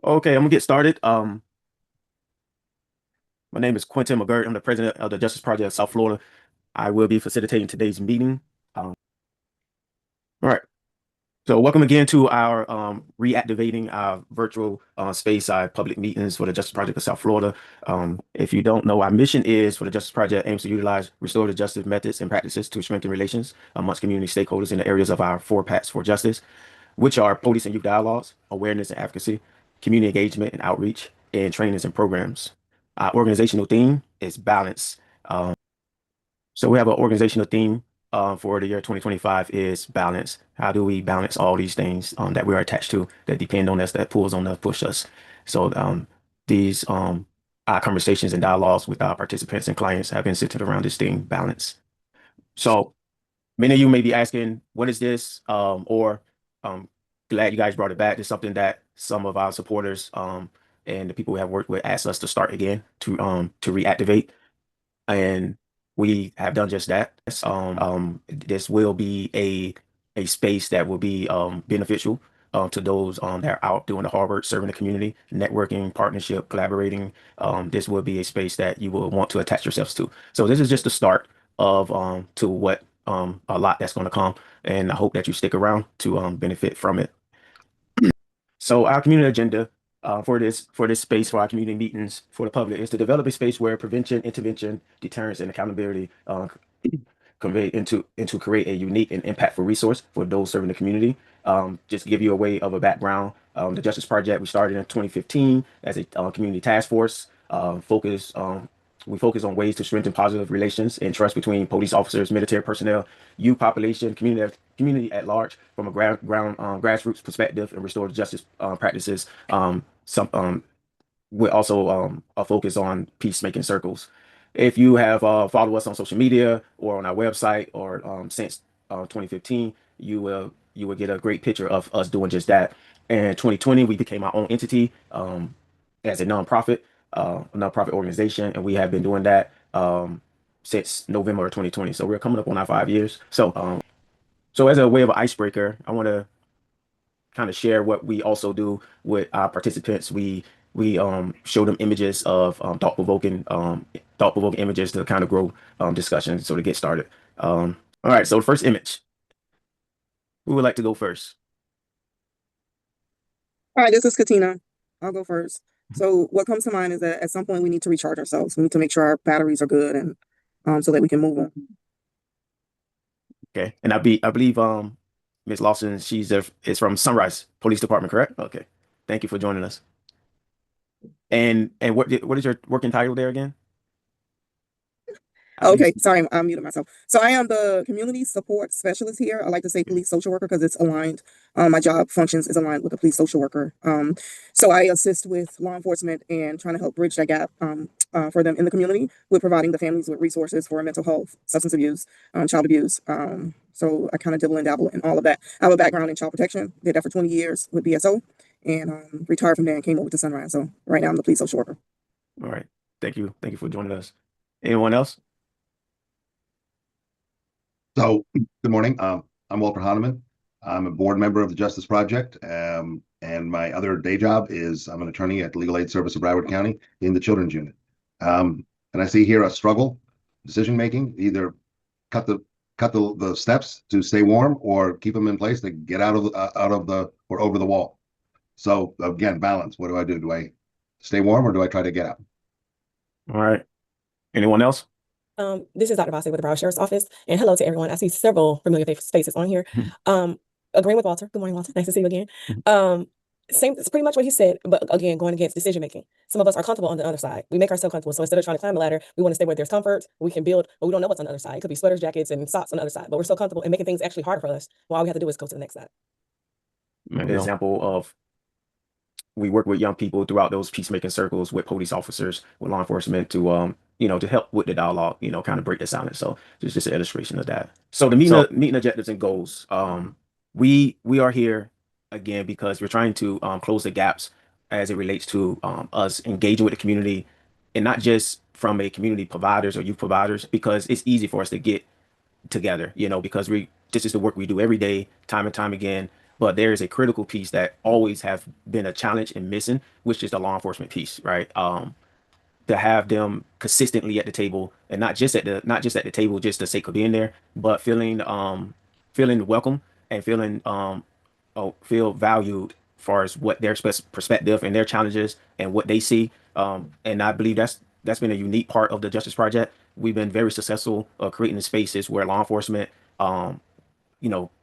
Okay, I'm gonna get started. My name is Quentin McGirt. I'm the president of the Justice Project of South Florida. I will be facilitating today's meeting. All right. So welcome again to our reactivating our virtual space, our public meetings for the Justice Project of South Florida. If you don't know, our mission is for the Justice Project aims to utilize restorative justice methods and practices to strengthen relations amongst community stakeholders in the areas of our four paths for justice, which are police and youth dialogues, awareness and advocacy, community engagement and outreach, and trainings and programs. Our organizational theme is balance. So we have an organizational theme for the year 2025 is balance. How do we balance all these things that we're attached to that depend on us, that pulls on us, push us? So these our conversations and dialogues with our participants and clients have been centered around this theme, balance. So many of you may be asking, what is this? Or glad you guys brought it back. It's something that some of our supporters and the people we have worked with asked us to start again to reactivate, and we have done just that. This will be a space that will be beneficial to those that are out doing the hard work, serving the community, networking, partnership, collaborating. This will be a space that you will want to attach yourselves to. So this is just the start of to what a lot that's going to come, and I hope that you stick around to benefit from it. So our community agenda for this space for our community meetings for the public is to develop a space where prevention, intervention, deterrence, and accountability convey into create a unique and impactful resource for those serving the community. Just to give you a way of a background, the Justice Project we started in 2015 as a community task force. We focus on ways to strengthen positive relations and trust between police officers, military personnel, youth population, community at large from a grassroots perspective and restorative justice practices. Some We also a focus on peacemaking circles. If you have followed us on social media or on our website or since 2015, you will get a great picture of us doing just that. In 2020, we became our own entity as a nonprofit organization, and we have been doing that since November of 2020. So we're coming up on our 5 years. So as a way of an icebreaker, I want to kind of share what we also do with our participants. We show them images of thought provoking images to kind of grow discussion. So to get started. All right. So the first image. Who would like to go first? All right, this is Katina. I'll go first. So what comes to mind is that at some point we need to recharge ourselves. We need to make sure our batteries are good and so that we can move on. Okay. And I believe Miss Lawson, is from Sunrise Police Department, correct? Okay. Thank you for joining us. And what is your working title there again? I believe. Okay, sorry, I muted myself. So I am the community support specialist here. I like to say police social worker because it's aligned. My job functions is aligned with the police social worker. So I assist with law enforcement and trying to help bridge that gap for them in the community with providing the families with resources for mental health, substance abuse, child abuse. So I kind of dibble and dabble in all of that. I have a background in child protection. Did that for 20 years with BSO and retired from there and came over to Sunrise. So right now I'm the police social worker. All right. Thank you. Thank you for joining us. Anyone else? So, good morning. I'm Walter Hahnemann. I'm a board member of the Justice Project, and my other day job is I'm an attorney at the Legal Aid Service of Broward County in the Children's Unit. And I see here a struggle, decision making, either cut the steps to stay warm or keep them in place to get out of the or over the wall. So again, balance. What do I do? Do I stay warm or do I try to get out? All right. Anyone else? This is Dr. Bossy with the Broward Sheriff's Office, and hello to everyone. I see several familiar faces on here. Agreeing with Walter. Good morning, Walter. Nice to see you again. Same, it's pretty much what he said, but again, going against decision making. Some of us are comfortable on the other side. We make ourselves comfortable. So instead of trying to climb the ladder, we want to stay where there's comfort, we can build, but we don't know what's on the other side. It could be sweaters, jackets, and socks on the other side, but we're so comfortable and making things actually harder for us. Well, all we have to do is go to the next side. An example of we work with young people throughout those peacemaking circles with police officers, with law enforcement to help with the dialogue, kind of break the silence. So it's just an illustration of that. So the meeting objectives and goals. We are here again because we're trying to close the gaps as it relates to us engaging with the community, and not just from a community providers or youth providers, because it's easy for us to get together, because this is the work we do every day, time and time again. but there is a critical piece that always have been a challenge and missing, which is the law enforcement piece, right? To have them consistently at the table, and not just at the table just the sake of being there, but feeling welcome and feeling feel valued as far as what their perspective and their challenges and what they see. And I believe that's been a unique part of the Justice Project. We've been very successful creating spaces where law enforcement um,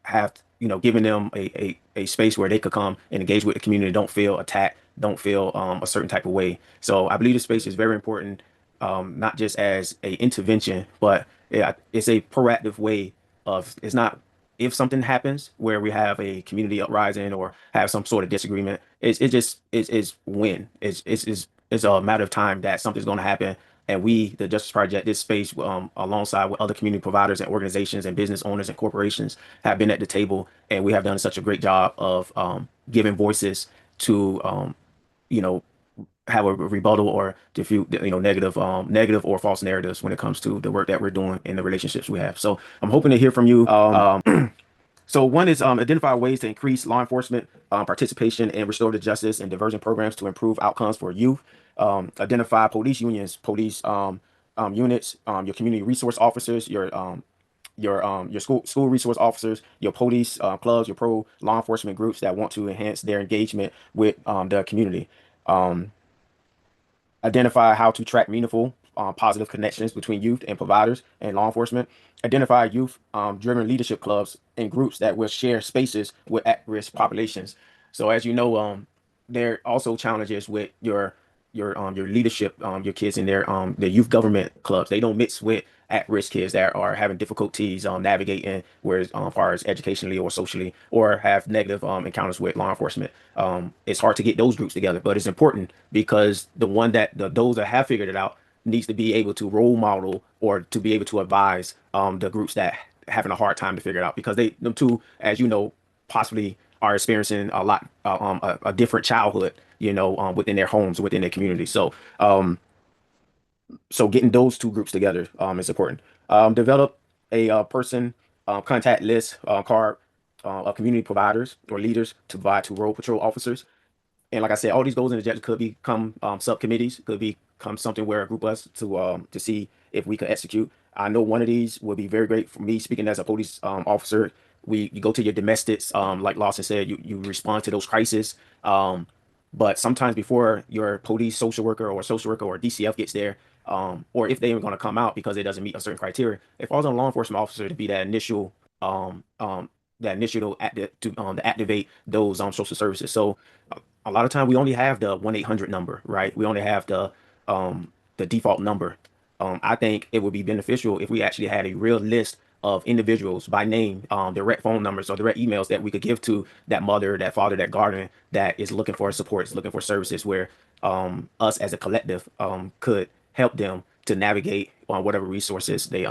have giving them a space where they could come and engage with the community, don't feel attacked, don't feel a certain type of way. So I believe the space is very important, not just as a intervention, but yeah, it's a proactive way of, it's not if something happens where we have a community uprising or have some sort of disagreement, it's when it's a matter of time that something's going to happen. And we, the Justice Project, this space, alongside with other community providers and organizations and business owners and corporations, have been at the table, and we have done such a great job of giving voices to, you know, have a rebuttal or diffuse, negative or false narratives when it comes to the work that we're doing and the relationships we have. So I'm hoping to hear from you. So one is identify ways to increase law enforcement participation in restorative justice and diversion programs to improve outcomes for youth. Identify police unions, police units, your community resource officers, your school resource officers, your police clubs, your pro law enforcement groups that want to enhance their engagement with the community. Um, Identify how to track meaningful, positive connections between youth and providers and law enforcement. Identify youth driven leadership clubs and groups that will share spaces with at risk populations. So, as you know, there are also challenges with your leadership, your kids in their youth government clubs. They don't mix with at-risk kids that are having difficulties navigating, whereas far as educationally or socially, or have negative encounters with law enforcement. It's hard to get those groups together, but it's important because those that have figured it out needs to be able to role model or to be able to advise the groups that having a hard time to figure it out, because them two, as you know, possibly are experiencing a different childhood, within their homes, within their community. So getting those two groups together is important. Develop a person contact list card of community providers or leaders to provide to road patrol officers. And like I said, all these goals and objectives could become subcommittees, could become something where a group of us to see if we could execute. I know one of these would be very great for me, speaking as a police officer. You go to your domestics, like Lawson said, you respond to those crises. But sometimes before your police social worker or DCF gets there, or if they're even going to come out because it doesn't meet a certain criteria, it falls on a law enforcement officer to be um, um, that initial to activate those social services. So a lot of time we only have the 1-800 number, right? We only have the default number. I think it would be beneficial if we actually had a real list of individuals by name, direct phone numbers or direct emails that we could give to that mother, that father, that guardian that is looking for support, is looking for services, where us as a collective could help them to navigate on whatever resources they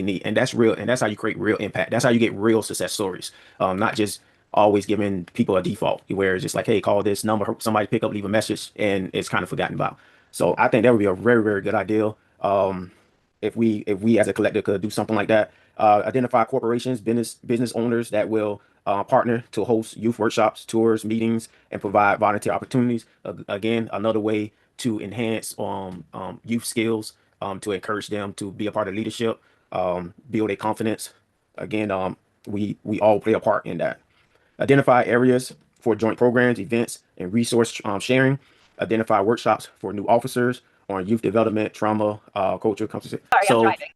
need. And that's real, and that's how you create real impact. That's how you get real success stories. Not just always giving people a default where it's just like, hey, call this number, hope somebody pick up, leave a message, and it's kind of forgotten about. So I think that would be a very, very good idea. If we as a collective could do something like that. Identify corporations, business owners that will partner to host youth workshops, tours, meetings, and provide volunteer opportunities. Again, another way to enhance youth skills, to encourage them to be a part of leadership, build a confidence. Again, we all play a part in that. Identify areas for joint programs, events, and resource sharing. Identify workshops for new officers on youth development, trauma, culture, competence. Sorry, I'm So driving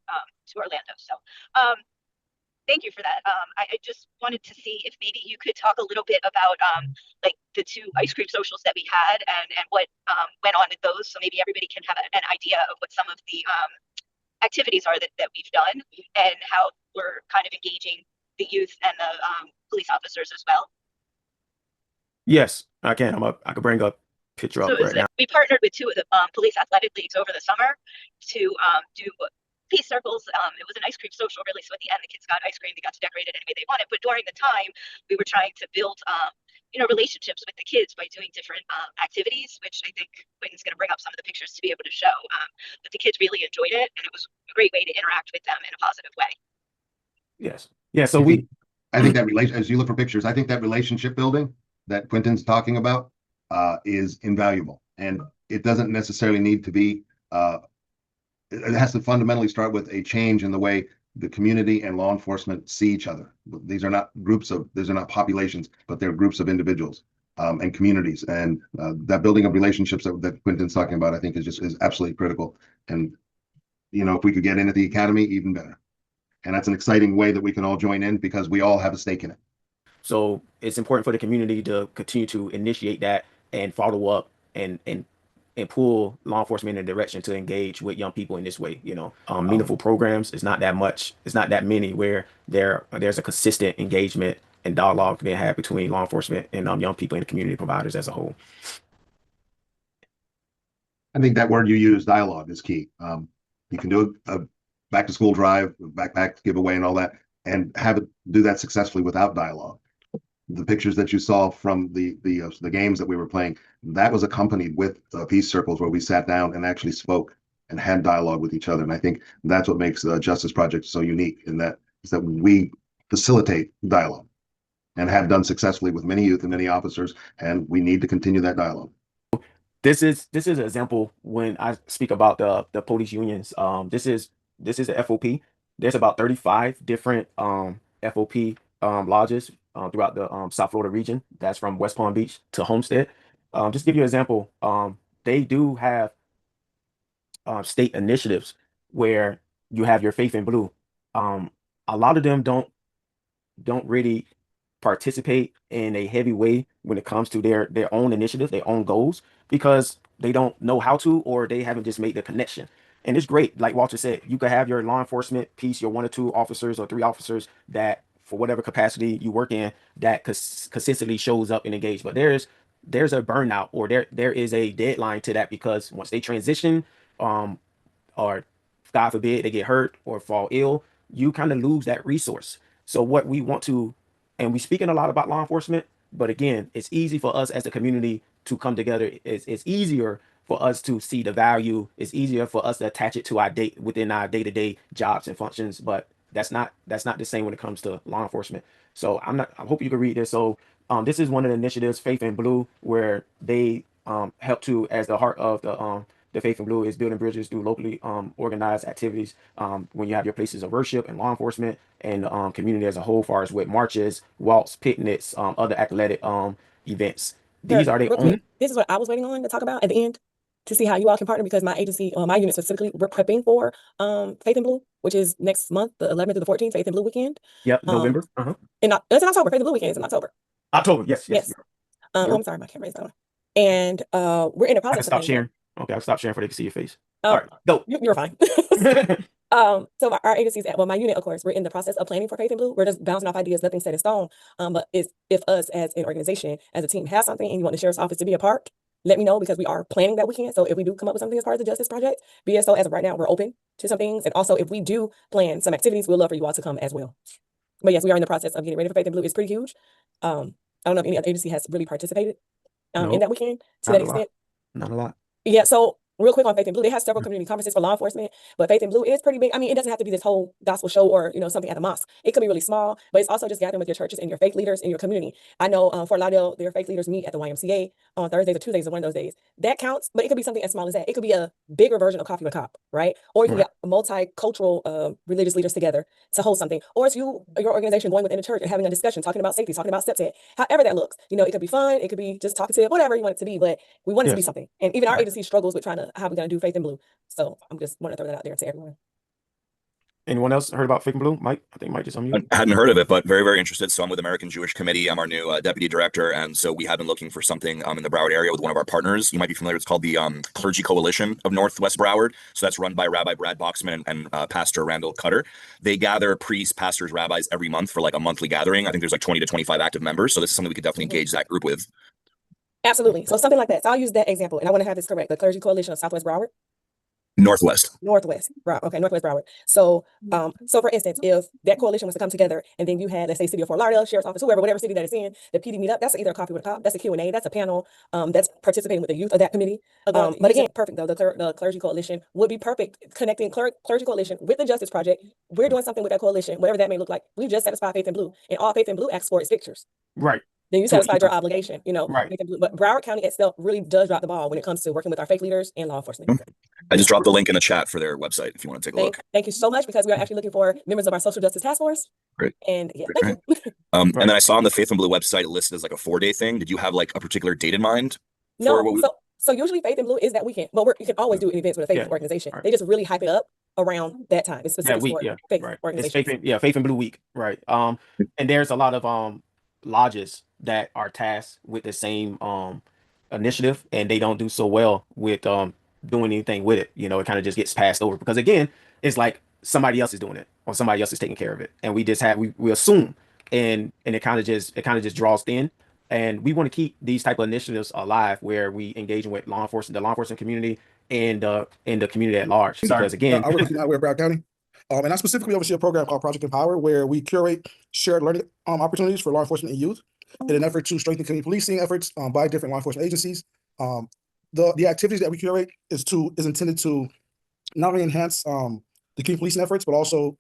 to Orlando. So thank you for that. I just wanted to see if maybe you could talk a little bit about like the 2 ice cream socials that we had and what went on at those. So maybe everybody can have an idea of what some of the activities are that we've done and how we're kind of engaging the youth and the police officers as well. yes, I can. I can bring a picture So up right now. we partnered with 2 of the police athletic leagues over the summer to do peace circles. It was an ice cream social, really. So at the end, the kids got ice cream, they got to decorate it any way they wanted. But during the time, we were trying to build, relationships with the kids by doing different activities, which I think Quentin's going to bring up some of the pictures to be able to show. But the kids really enjoyed it, and it was a great way to interact with them in a positive way. Yes. Yeah. So I think that relation, as you look for pictures, I think that relationship building that Quentin's talking about is invaluable. And it doesn't necessarily need to be, it has to fundamentally start with a change in the way the community and law enforcement see each other. These are not populations, but they're groups of individuals and communities. And that building of relationships that Quentin's talking about, I think is absolutely critical. And, you know, if we could get in at the academy, even better. And that's an exciting way that we can all join in because we all have a stake in it. So it's important for the community to continue to initiate that and follow up and pull law enforcement in a direction to engage with young people in this way. You know, meaningful programs is not that much. It's not that many where there's a consistent engagement and dialogue being had between law enforcement and young people and community providers as a whole. I think that word you use, dialogue, is key. You can do a back to school drive, backpack giveaway and all that, and have it do that successfully without dialogue. The pictures that you saw from the games that we were playing, that was accompanied with peace circles where we sat down and actually spoke and had dialogue with each other. And I think that's what makes the Justice Project so unique, in that is that we facilitate dialogue and have done successfully with many youth and many officers, and we need to continue that dialogue. This is an example when I speak about the police unions. This is a FOP. There's about 35 different FOP lodges throughout the South Florida region. That's from West Palm Beach to Homestead. Just to give you an example, they do have state initiatives where you have your Faith in Blue. A lot of them don't really participate in a heavy way when it comes to their own initiative, their own goals, because they don't know how to, or they haven't just made the connection. And it's great, like Walter said, you could have your law enforcement piece, your 1 or 2 officers or 3 officers that, for whatever capacity you work in, that consistently shows up and engage. But there's a burnout, or there is a deadline to that, because once they transition, or God forbid they get hurt or fall ill, you kind of lose that resource. So what we want to, and we speaking a lot about law enforcement, but again, it's easy for us as a community to come together. It's easier for us to see the value. It's easier for us to attach it to our within our day-to-day jobs and functions, but that's not the same when it comes to law enforcement. So I hope you can read this. So this is one of the initiatives, Faith in Blue, where they help to, as the heart of the Faith in Blue is building bridges through locally organized activities. When you have your places of worship and law enforcement and community as a whole, far as with marches, walks, picnics, other athletic events. These are the Real quick, this is what I was waiting on to talk about at the end, to see how you all can partner, because my agency, my unit specifically, we're prepping for Faith in Blue, which is next month, the 11th to the 14th, Faith in Blue weekend. Yep, November. It's in October. Faith in Blue weekend is in October. October, yes. I'm sorry, my camera is on. And we're in the I can process stop of sharing. Okay, I'll stop sharing for they can see your face. Oh, All right, go. You're fine. So our agencies, well, my unit, of course, we're in the process of planning for Faith in Blue. We're just bouncing off ideas, nothing set in stone. But if us as an organization, as a team, has something and you want the sheriff's office to be a part, let me know, because we are planning that weekend. So if we do come up with something as part of the Justice Project, BSO, as of right now, we're open to some things. And also, if we do plan some activities, we'd love for you all to come as well. But yes, we are in the process of getting ready for Faith in Blue. It's pretty huge. I don't know if any other agency has really participated in that weekend to that extent. Not a lot. Yeah, so real quick on Faith in Blue, they have several community conferences for law enforcement, but Faith in Blue is pretty big. I mean, it doesn't have to be this whole gospel show or, something at a mosque. It could be really small, but it's also just gathering with your churches and your faith leaders in your community. I know Fort Lauderdale, their faith leaders meet at the YMCA on Thursdays or Tuesdays, or one of those days. That counts, but it could be something as small as that. It could be a bigger version of Coffee with a Cop, right? Or you can get multicultural religious leaders together to hold something. Or it's your organization going within the church and having a discussion, talking about safety, talking about steps ed, however that looks. It could be fun, it could be just talkative, whatever you want it to be, but we want it to be something. And even our agency struggles with trying to, how we're going to do Faith in Blue. So I'm just want to throw that out there to everyone. Anyone else heard about Faith in Blue? Mike? I think Mike just unmuted. I hadn't heard of it, but very, very interested. So I'm with American Jewish Committee. I'm our new deputy director. And so we have been looking for something in the Broward area with one of our partners. You might be familiar. It's called the Clergy Coalition of Northwest Broward. So that's run by Rabbi Brad Boxman and Pastor Randall Cutter. They gather priests, pastors, rabbis every month for like a monthly gathering. I think there's like 20 to 25 active members. So this is something we could definitely engage that group with. Absolutely. So something like that. So I'll use that example. And I want to have this correct. The Clergy Coalition of Southwest Broward. Northwest. Northwest, okay, Northwest Broward. So, so for instance, if that coalition was to come together and then you had, let's say, City of Fort Lauderdale, Sheriff's Office, whoever, whatever city that it's in, the PD meet up, that's either a coffee with a cop, that's a Q&A, that's a panel, that's participating with the youth of that committee. But again, perfect though, the Clergy Coalition would be perfect, connecting Clergy Coalition with the Justice Project. We're doing something with that coalition, whatever that may look like. We've just satisfied Faith in Blue, and all Faith in Blue asks for is pictures. Right. Then you To- satisfied your obligation, Right. Faith in Blue. But Broward County itself really does drop the ball when it comes to working with our faith leaders and law enforcement. I just dropped the link in the chat for their website if you want to take a look. Thank you so much, because we are actually looking for members of our social justice task force. Great. And yeah, Great. thank you. And then I saw on the Faith and Blue website listed as like a 4-day thing. Did you have like a particular date in mind? No, what we- so usually Faith in Blue is that weekend, but you can always do events with a faith Yeah. organization. Right. They just really hype it up around that time. It's That specific week, for yeah, faith right. It's organizations. Faith and Blue Week, right? And there's a lot of lodges that are tasked with the same initiative, and they don't do so well with doing anything with it. You know, it kind of just gets passed over because again, it's like somebody else is doing it or somebody else is taking care of it, and we assume, and it kind of just draws thin. And we want to keep these type of initiatives alive where we engage with law enforcement, the law enforcement community, and the community at large. Because again, I work with United Way of Broward County. And I specifically oversee a program called Project Empower, where we curate shared learning opportunities for law enforcement and youth in an effort to strengthen community policing efforts by different law enforcement agencies. The activities that we curate is intended to not only enhance the community policing efforts, but also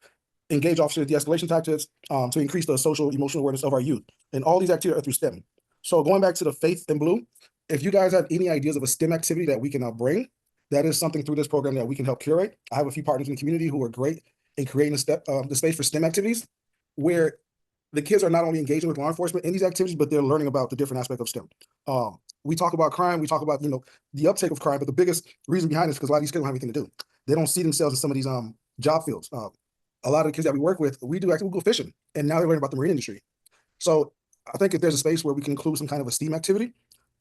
engage officer de-escalation tactics to increase the social emotional awareness of our youth. And all these activities are through STEM. So going back to the Faith in Blue, if you guys have any ideas of a STEM activity that we can bring, that is something through this program that we can help curate. I have a few partners in the community who are great in creating the space for STEM activities, where the kids are not only engaging with law enforcement in these activities, but they're learning about the different aspects of STEM. We talk about crime, we talk about the uptake of crime, but the biggest reason behind it is because a lot of these kids don't have anything to do. They don't see themselves in some of these job fields. A lot of the kids that we work with, we go fishing, and now they're learning about the marine industry. So I think if there's a space where we can include some kind of a STEAM activity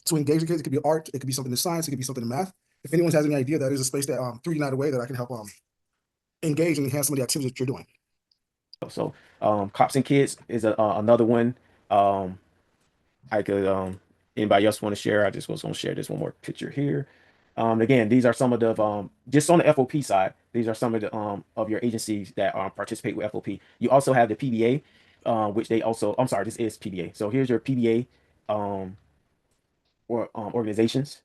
to engage the kids, it could be art, it could be something in science, it could be something in math. If anyone has any idea, that is a space that through United Way that I can help engage and enhance some of the activities that you're doing. So Cops and Kids is another one. I could anybody else want to share? I just was going to share this one more picture here. Again, these are some of the just on the FOP side. These are some of the of your agencies that participate with FOP. You also have the PBA, which they also. I'm sorry, this is PBA. So here's your PBA organizations.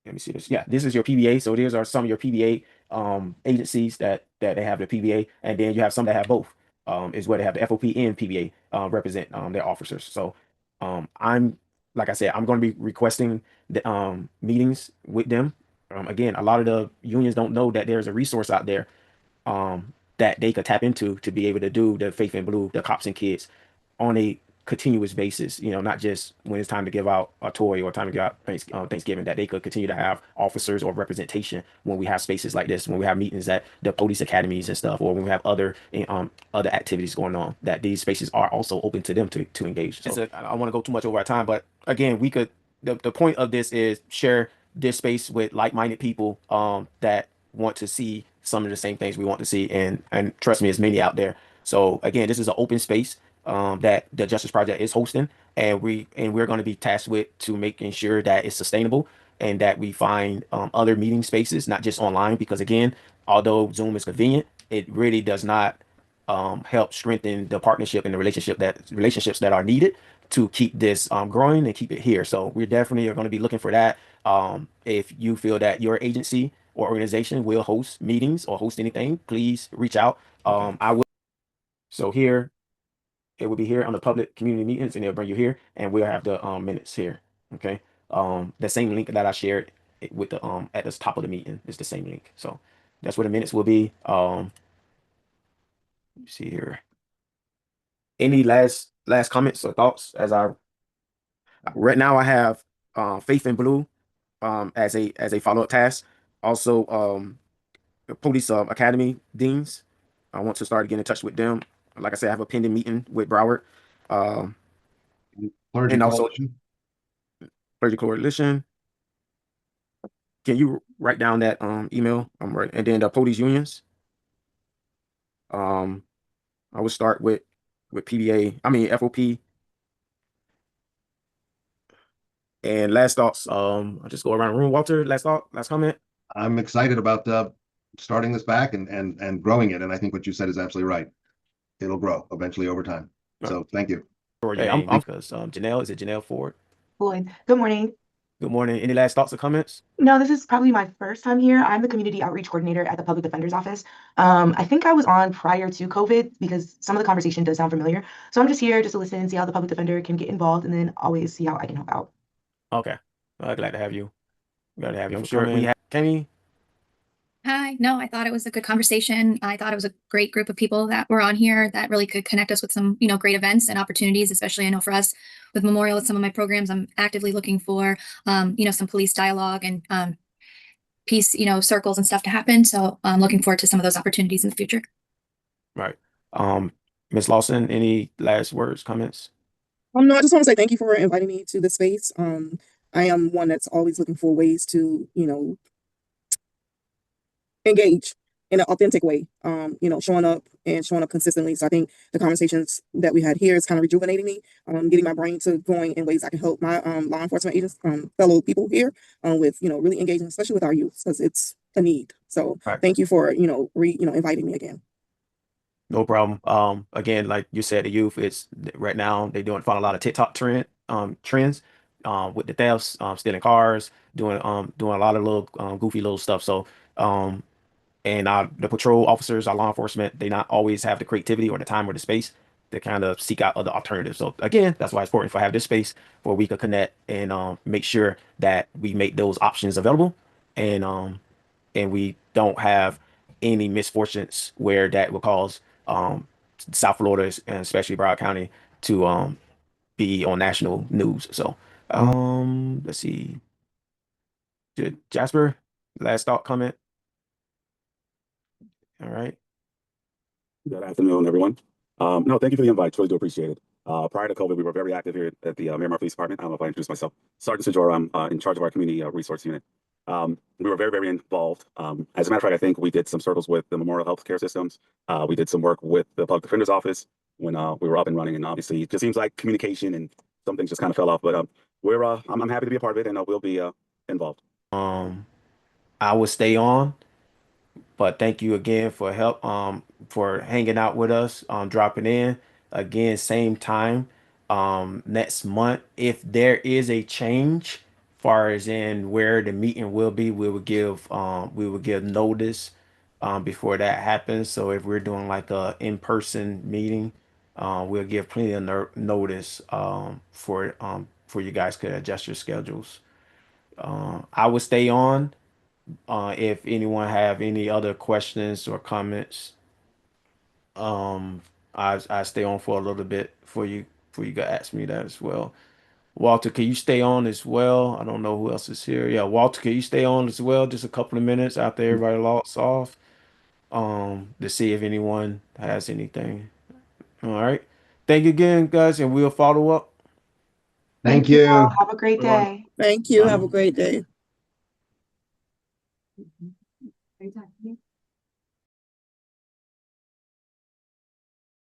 Let me see this. Yeah, this is your PBA. So these are some of your PBA agencies that they have the PBA, and then you have some that have both. Is where they have the FOP and PBA represent their officers. So I'm like I said, I'm going to be requesting the meetings with them. Again, a lot of the unions don't know that there's a resource out there that they could tap into to be able to do the Faith in Blue, the Cops and Kids on a continuous basis, not just when it's time to give out a toy or time to give out Thanksgiving, that they could continue to have officers or representation when we have spaces like this, when we have meetings at the police academies and stuff, or when we have other activities going on, that these spaces are also open to them to engage. So I don't want to go too much over our time, but again, we could, the point of this is share this space with like-minded people that want to see some of the same things we want to see, and trust me, there's many out there. So again, this is an open space that the Justice Project is hosting, and we're going to be tasked with to making sure that it's sustainable and that we find other meeting spaces, not just online, because again, although Zoom is convenient, it really does not help strengthen the partnership and the relationships that are needed to keep this growing and keep it here. So we definitely are going to be looking for that. If you feel that your agency or organization will host meetings or host anything, please reach out. I will. So here, it will be here on the public community meetings, and they'll bring you here, and we'll have the minutes here. Okay. The same link that I shared with the at the top of the meeting is the same link. So that's where the minutes will be. Let me see here. Any last comments or thoughts as right now I have Faith in Blue as a follow-up task. Also the police academy deans. I want to start getting in touch with them. Like I said, I have a pending meeting with Broward. Clergy And also- Coalition. Clergy Coalition. Can you write down that email? Right. And then the police unions. I would start with PBA. I mean FOP. And last thoughts. I'll just go around the room. Walter, last thought, last comment. I'm excited about starting this back and growing it. And I think what you said is absolutely right. It'll grow eventually over time. So thank you. For your Hey, name, because Janelle, is it Janelle Ford? Floyd. Good morning. Good morning. Any last thoughts or comments? No, this is probably my first time here. I'm the community outreach coordinator at the Public Defender's Office. I think I was on prior to COVID because some of the conversation does sound familiar. So I'm just here just to listen and see how the public defender can get involved and then always see how I can help out. Okay. Glad to have you. Glad to have you. I'm For sure we coming. have Kenny. Hi. No, I thought it was a good conversation. I thought it was a great group of people that were on here that really could connect us with some, great events and opportunities, especially I know for us with Memorial, with some of my programs, I'm actively looking for, some police dialogue and peace, circles and stuff to happen. So I'm looking forward to some of those opportunities in the future. Right. Ms. Lawson, any last words, comments? No, I just want to say thank you for inviting me to this space. I am one that's always looking for ways to, engage in an authentic way, showing up consistently. So I think the conversations that we had here is kind of rejuvenating me, getting my brain to going in ways I can help my law enforcement agents, fellow people here, with really engaging, especially with our youth, because it's a need. So Right. thank you for inviting me again. No problem. Again, like you said, the youth, it's right now they find a lot of TikTok trends, with the thefts, stealing cars, doing a lot of little goofy little stuff. So, and the patrol officers, our law enforcement, they not always have the creativity or the time or the space to kind of seek out other alternatives. So again, that's why it's important for have this space where we could connect and make sure that we make those options available, and we don't have any misfortunes where that will cause South Florida and especially Broward County to be on national news. So let's see. Jasper, last thought, comment. All right. Good afternoon, everyone. No, thank you for the invite. Truly do appreciate it. Prior to COVID, we were very active here at the Miramar Police Department. I don't know if I introduced myself. Sergeant Sajora, I'm in charge of our community resource unit. We were very, very involved. As a matter of fact, I think we did some circles with the Memorial Healthcare Systems. We did some work with the Public Defender's Office when we were up and running. And obviously, it just seems like communication and some things just kind of fell off. But I'm happy to be a part of it, and we'll be involved. I will stay on. But thank you again for help, for hanging out with us, dropping in again, same time, next month. If there is a change, far as in where the meeting will be, we will give notice, before that happens. So if we're doing like a in-person meeting, we'll give plenty of notice, for you guys to adjust your schedules. I will stay on. If anyone have any other questions or comments, I stay on for a little bit for you to ask me that as well. Walter, can you stay on as well? I don't know who else is here. Yeah, Walter, can you stay on as well? Just a couple of minutes after everybody logs off, to see if anyone has anything. All right. Thank you again, guys, and we'll follow up. Thank you. Have a great day. Thank you. Have a great day. Great time.